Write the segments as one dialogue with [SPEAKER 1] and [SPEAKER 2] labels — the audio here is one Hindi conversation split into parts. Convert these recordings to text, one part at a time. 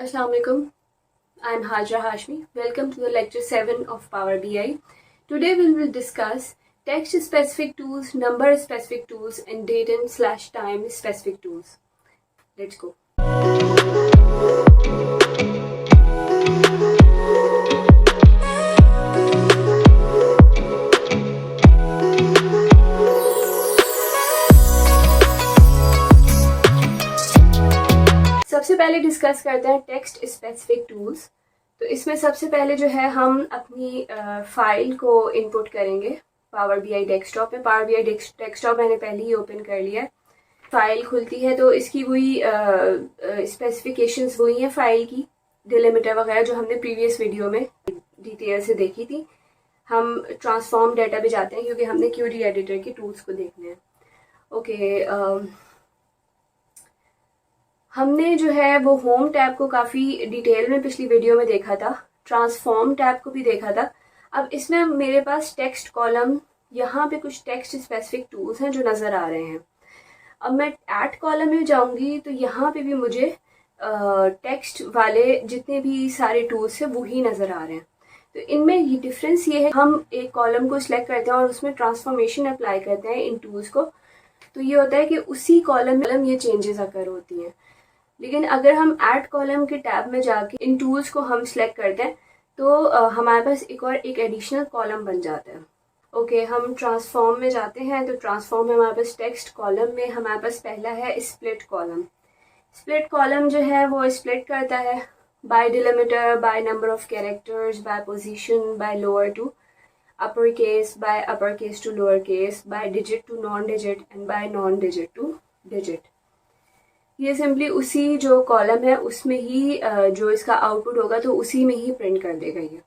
[SPEAKER 1] Assalamu alaikum. I am Hajra Hashmi. Welcome to the lecture 7 of Power BI. Today we will discuss text specific tools, number specific tools, and date and /time specific tools. Let's go. सबसे पहले डिस्कस करते हैं टेक्स्ट स्पेसिफिक टूल्स। तो इसमें सबसे पहले जो है हम अपनी फाइल को इनपुट करेंगे पावर बीआई डेस्कटॉप में। पावर बीआई डेस्कटॉप मैंने पहले ही ओपन कर लिया है। फाइल खुलती है तो इसकी वही स्पेसिफिकेशंस वही हैं फाइल की, डिलिमिटर वगैरह जो हमने प्रीवियस वीडियो में डिटेल से देखी थी। हम ट्रांसफॉर्म डाटा पे जाते हैं क्योंकि हमने क्यूरी एडिटर के टूल्स को देखने हैं। ओके, हमने जो है वो होम टैब को काफ़ी डिटेल में पिछली वीडियो में देखा था, ट्रांसफॉर्म टैब को भी देखा था। अब इसमें मेरे पास टेक्स्ट कॉलम, यहाँ पे कुछ टेक्स्ट स्पेसिफिक टूल्स हैं जो नज़र आ रहे हैं। अब मैं ऐड कॉलम में जाऊंगी तो यहाँ पे भी मुझे टेक्स्ट वाले जितने भी सारे टूल्स हैं वही नज़र आ रहे हैं। तो इनमें ये डिफरेंस ये है, हम एक कॉलम को सिलेक्ट करते हैं और उसमें ट्रांसफॉर्मेशन अप्लाई करते हैं इन टूल्स को, तो ये होता है कि उसी कॉलम में ये चेंजेस अकर होती हैं। लेकिन अगर हम ऐड कॉलम के टैब में जाके इन टूल्स को हम सिलेक्ट करते हैं तो हमारे पास एक एडिशनल कॉलम बन जाता है। ओके, हम ट्रांसफॉर्म में जाते हैं तो ट्रांसफॉर्म में हमारे पास टेक्स्ट कॉलम में हमारे पास पहला है स्प्लिट कॉलम। स्प्लिट कॉलम जो है वो स्प्लिट करता है by delimiter, by number of characters, by position, by lower to upper case, by upper case to lower case, by digit to non digit and by non digit to digit. ये सिंपली उसी जो कॉलम है उसमें ही जो इसका आउटपुट होगा तो उसी में ही प्रिंट कर देगा, ये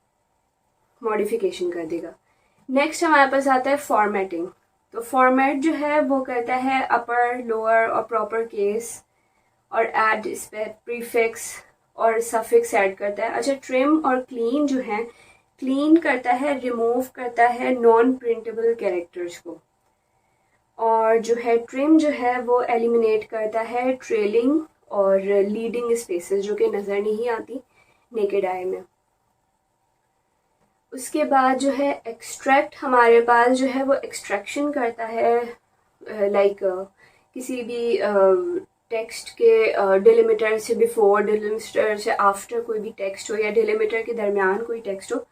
[SPEAKER 1] मॉडिफिकेशन कर देगा। नेक्स्ट हमारे पास आता है फॉर्मेटिंग। तो फॉर्मेट जो है वो करता है अपर, लोअर और प्रॉपर केस और ऐड इस पर प्रीफिक्स और सफिक्स ऐड करता है। अच्छा, ट्रिम और क्लीन जो है, क्लीन करता है, रिमूव करता है नॉन प्रिंटेबल कैरेक्टर्स को, और जो है ट्रिम जो है वो एलिमिनेट करता है ट्रेलिंग और लीडिंग स्पेसेस जो कि नज़र नहीं आती नेकेड आई में। उसके बाद जो है एक्सट्रैक्ट, हमारे पास जो है वो एक्सट्रैक्शन करता है लाइक किसी भी टेक्स्ट के डिलिमिटर से बिफोर, डिलिमिटर से आफ्टर कोई भी टेक्स्ट हो या डिलिमिटर के दरमियान कोई टेक्स्ट हो,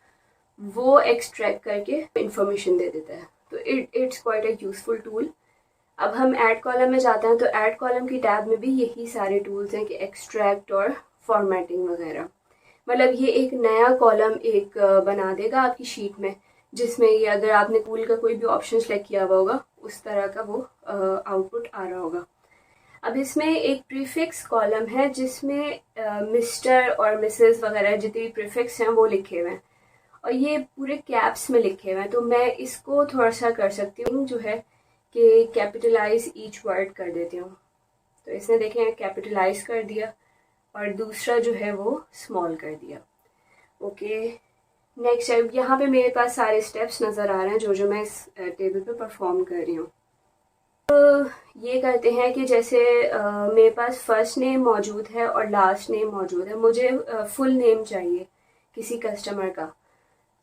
[SPEAKER 1] वो एक्सट्रैक्ट करके इंफॉर्मेशन दे देता है। तो it's quite a useful tool. अब हम ऐड कॉलम में जाते हैं तो ऐड कॉलम की टैब में भी यही सारे टूल्स हैं कि एक्सट्रैक्ट और फॉर्मेटिंग वगैरह। मतलब ये एक नया कॉलम एक बना देगा आपकी शीट में, जिसमें ये अगर आपने टूल का कोई भी ऑप्शन सेलेक्ट किया हुआ होगा उस तरह का वो आउटपुट आ रहा होगा। अब इसमें एक प्रीफिक्स कॉलम है जिसमें मिस्टर और मिसेस वगैरह जितने भी प्रीफिक्स हैं वो लिखे हुए हैं और ये पूरे कैप्स में लिखे हुए हैं। तो मैं इसको थोड़ा सा कर सकती हूँ जो है कि कैपिटलाइज ईच वर्ड कर देती हूँ। तो इसने देखें कैपिटलाइज कर दिया और दूसरा जो है वो स्मॉल कर दिया। ओके, नेक्स्ट स्टेप, यहाँ पे मेरे पास सारे स्टेप्स नज़र आ रहे हैं जो मैं इस टेबल पे परफॉर्म कर रही हूँ। तो ये करते हैं कि जैसे मेरे पास फर्स्ट नेम मौजूद है और लास्ट नेम मौजूद है, मुझे फुल नेम चाहिए किसी कस्टमर का।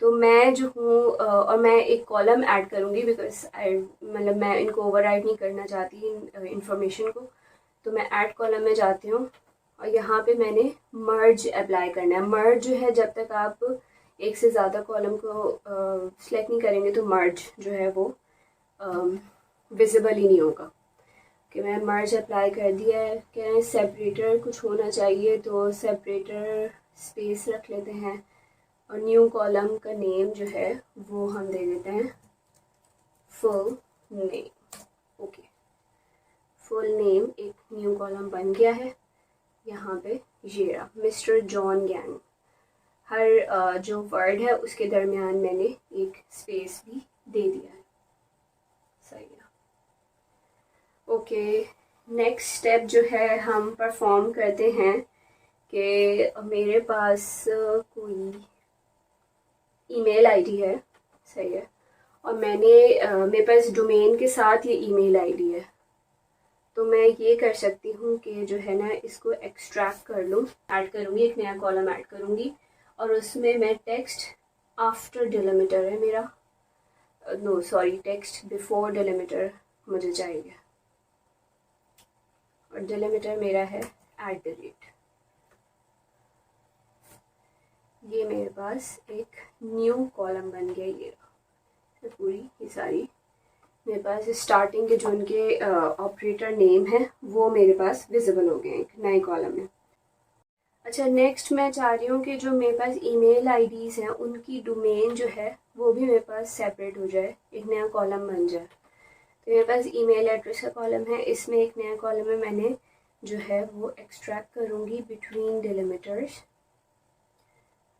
[SPEAKER 1] तो मैं जो हूँ और मैं एक कॉलम ऐड करूँगी बिकॉज मतलब मैं इनको ओवरराइड नहीं करना चाहती इंफॉर्मेशन को। तो मैं ऐड कॉलम में जाती हूँ और यहाँ पे मैंने मर्ज अप्लाई करना है। मर्ज जो है, जब तक आप एक से ज़्यादा कॉलम को सिलेक्ट नहीं करेंगे तो मर्ज जो है वो विजिबल ही नहीं होगा। कि मैं मर्ज अप्लाई कर दिया है। कह रहे हैं सेपरेटर कुछ होना चाहिए, तो सेपरेटर स्पेस रख लेते हैं और न्यू कॉलम का नेम जो है वो हम दे देते हैं full name. Okay, full name एक न्यू कॉलम बन गया है। यहाँ पे ये रहा मिस्टर जॉन गैंग। हर जो वर्ड है उसके दरमियान मैंने एक स्पेस भी दे दिया है। सही है। ओके, नेक्स्ट स्टेप जो है हम परफॉर्म करते हैं कि मेरे पास कोई ईमेल आईडी है, सही है, और मेरे पास डोमेन के साथ ये ईमेल आईडी है। तो मैं ये कर सकती हूँ कि जो है ना इसको एक्सट्रैक्ट कर लूँ, ऐड करूँगी, एक नया कॉलम ऐड करूँगी और उसमें मैं टेक्स्ट आफ्टर डिलिमीटर है मेरा, no sorry, text before delimiter मुझे चाहिए और डिलिमीटर मेरा है @। ये मेरे पास एक न्यू कॉलम बन गया, ये पूरी ये सारी मेरे पास स्टार्टिंग के जो उनके ऑपरेटर नेम है वो मेरे पास विजिबल हो गए एक नए कॉलम में। अच्छा, नेक्स्ट मैं चाह रही हूँ कि जो मेरे पास ईमेल आईडीज़ हैं उनकी डोमेन जो है वो भी मेरे पास सेपरेट हो जाए, एक नया कॉलम बन जाए। तो मेरे पास ईमेल एड्रेस का कॉलम है, इसमें एक नया कॉलम में मैंने जो है वो एक्सट्रैक्ट करूँगी बिटवीन डिलिमीटर्स।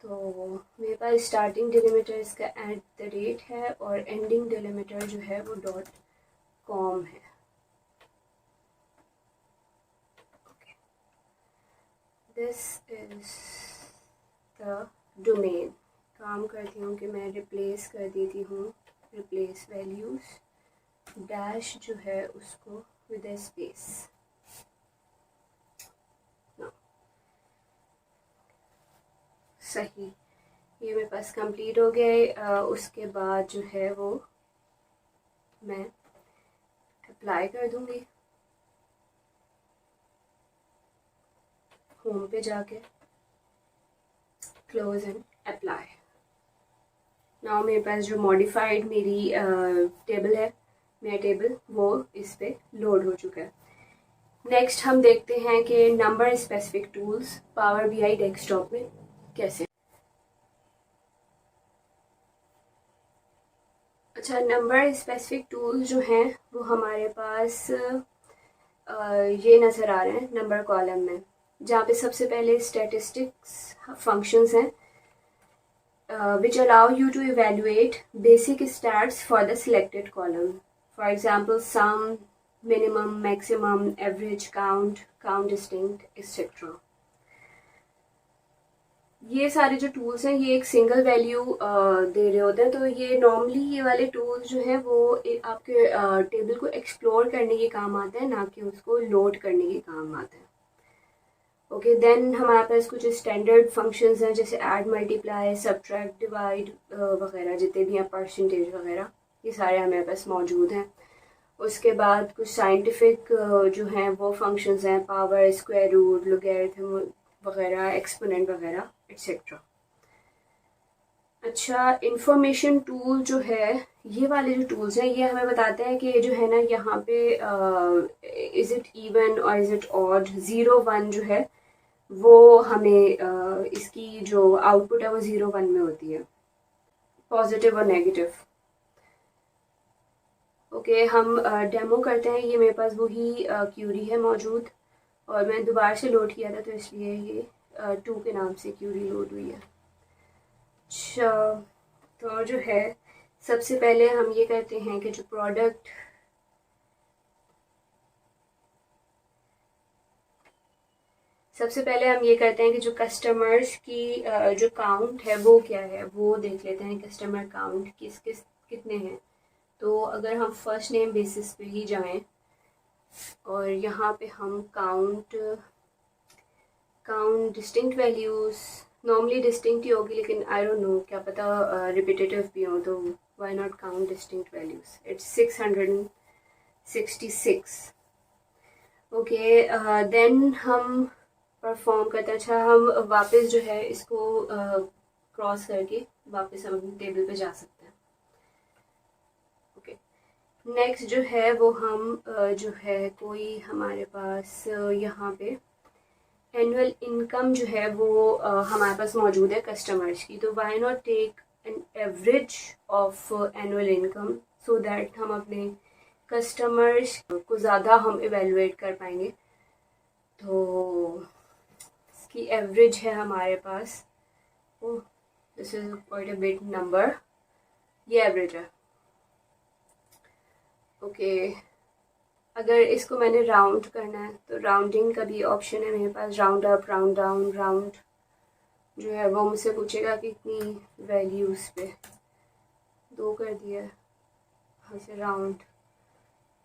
[SPEAKER 1] तो मेरे पास स्टार्टिंग डिलीमीटर इसका @ है और एंडिंग डिलीमीटर जो है वो .com है। This is the domain. काम करती हूँ कि मैं रिप्लेस कर देती हूँ, रिप्लेस वैल्यूज़ डैश जो है उसको विद ए स्पेस। सही, ये मेरे पास कंप्लीट हो गया। उसके बाद जो है वो मैं अप्लाई कर दूँगी, होम पे जाके क्लोज एंड अप्लाई। नाउ मेरे पास जो मॉडिफाइड मेरी टेबल है, मेरा टेबल वो इस पे लोड हो चुका है। नेक्स्ट हम देखते हैं कि number specific tools power BI desktop में कैसे। अच्छा, नंबर स्पेसिफिक टूल्स जो हैं वो हमारे पास ये नज़र आ रहे हैं नंबर कॉलम में, जहाँ पे सबसे पहले स्टैटिस्टिक्स फंक्शंस हैं which allow you to evaluate basic stats for the selected column. For example, sum, minimum, maximum, average, count, count distinct, etc. ये सारे जो टूल्स हैं ये एक सिंगल वैल्यू दे रहे होते हैं। तो ये नॉर्मली ये वाले टूल्स जो हैं वो आपके टेबल को एक्सप्लोर करने के काम आते हैं, ना कि उसको लोड करने के काम आते हैं। ओके, देन हमारे पास कुछ स्टैंडर्ड फंक्शंस हैं जैसे ऐड, मल्टीप्लाई, सब्ट्रैक्ट, डिवाइड वगैरह, जितने भी हैं परसेंटेज वगैरह, ये सारे हमारे पास मौजूद हैं। उसके बाद कुछ साइंटिफिक जो हैं वो फंक्शंस हैं, पावर, स्क्वायर रूट, लॉगरिथम वगैरह, एक्सपोनेंट वगैरह एक्सेट्रा। अच्छा, इंफॉर्मेशन टूल जो है, ये वाले जो टूल्स हैं ये हमें बताते हैं कि जो है ना यहाँ पे इज़ इट इवन और इज़ इट ऑड, 0 1 जो है वो हमें इसकी जो आउटपुट है वो 0 1 में होती है, पॉजिटिव और नेगेटिव। ओके, हम डेमो करते हैं। ये मेरे पास वही क्यूरी है मौजूद और मैं दोबारा से लोड किया था तो इसलिए ये 2 के नाम से क्यूरी लोड हुई है। अच्छा, तो जो है सबसे पहले हम ये कहते हैं कि जो प्रोडक्ट, सबसे पहले हम ये करते हैं कि जो कस्टमर्स की जो काउंट है वो क्या है वो देख लेते हैं। कस्टमर काउंट कितने हैं। तो अगर हम फर्स्ट नेम बेसिस पे ही जाएं और यहाँ पे हम count distinct values, normally distinct ही होगी लेकिन आई डोंट नो, क्या पता रिपीटेटिव भी हो, तो why not count distinct values. It's 666। Okay, then हम परफॉर्म करते हैं। अच्छा, हम वापस जो है इसको क्रॉस करके वापस हम टेबल पे जा सकते हैं। ओके, नेक्स्ट जो है वो हम जो है कोई हमारे पास यहाँ पे एनुअल इनकम जो है वो हमारे पास मौजूद है कस्टमर्स की। तो why not take an average of annual income so that हम अपने कस्टमर्स को ज़्यादा हम इवेलुएट कर पाएंगे। तो इसकी एवरेज है हमारे पास, oh this is quite a big number, ये एवरेज है। ओके, अगर इसको मैंने राउंड करना है तो राउंडिंग का भी ऑप्शन है मेरे पास, round up, round down, round जो है वो मुझसे पूछेगा कि कितनी वैल्यूज़ पे, 2 कर दिया, यहाँ से राउंड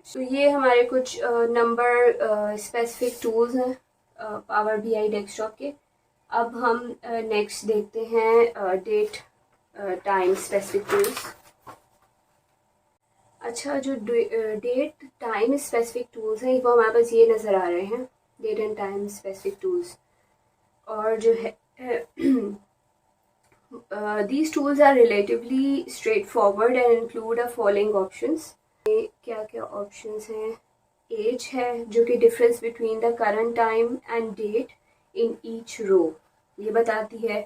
[SPEAKER 1] तो ये हमारे कुछ नंबर स्पेसिफिक टूल्स हैं पावर BI डेस्कटॉप के। अब हम नेक्स्ट देखते हैं डेट टाइम स्पेसिफिक टूल्स। अच्छा, जो डेट टाइम स्पेसिफिक टूल्स हैं वो हमारे पास ये नज़र आ रहे हैं, date and time specific tools. और जो है these tools are relatively straightforward and include the following options। क्या क्या ऑप्शंस हैं? एज है, जो कि difference between the current time and date in each row ये बताती है।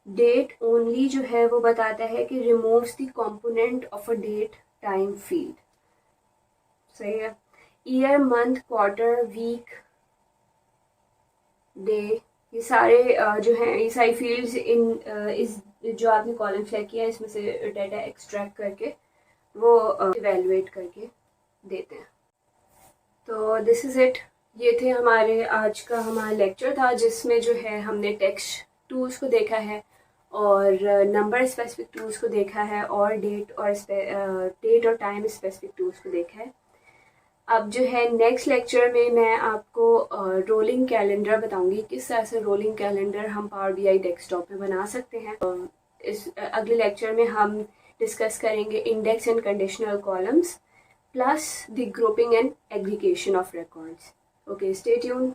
[SPEAKER 1] डेट ओनली जो है वो बताता है कि removes the component of a date time field. सही है। Year, month, quarter, week, day, ये सारे जो हैं ये सारी फील्ड्स इन इस जो आपने कॉलम सेलेक्ट किया है इसमें से डाटा एक्सट्रैक्ट करके वो इवेलुएट करके देते हैं। तो दिस इज़ इट। ये थे हमारे आज का हमारा लेक्चर था जिसमें जो है हमने टेक्स्ट टूल्स को देखा है और नंबर स्पेसिफिक टूल्स को देखा है और डेट और टाइम स्पेसिफिक टूल्स को देखा है। अब जो है नेक्स्ट लेक्चर में मैं आपको रोलिंग कैलेंडर बताऊंगी, किस तरह से रोलिंग कैलेंडर हम पावर BI डेस्कटॉप में बना सकते हैं। इस अगले लेक्चर में हम डिस्कस करेंगे index and conditional columns plus the grouping and aggregation of records. Okay, stay tune,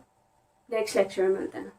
[SPEAKER 1] next lecture में मिलते हैं।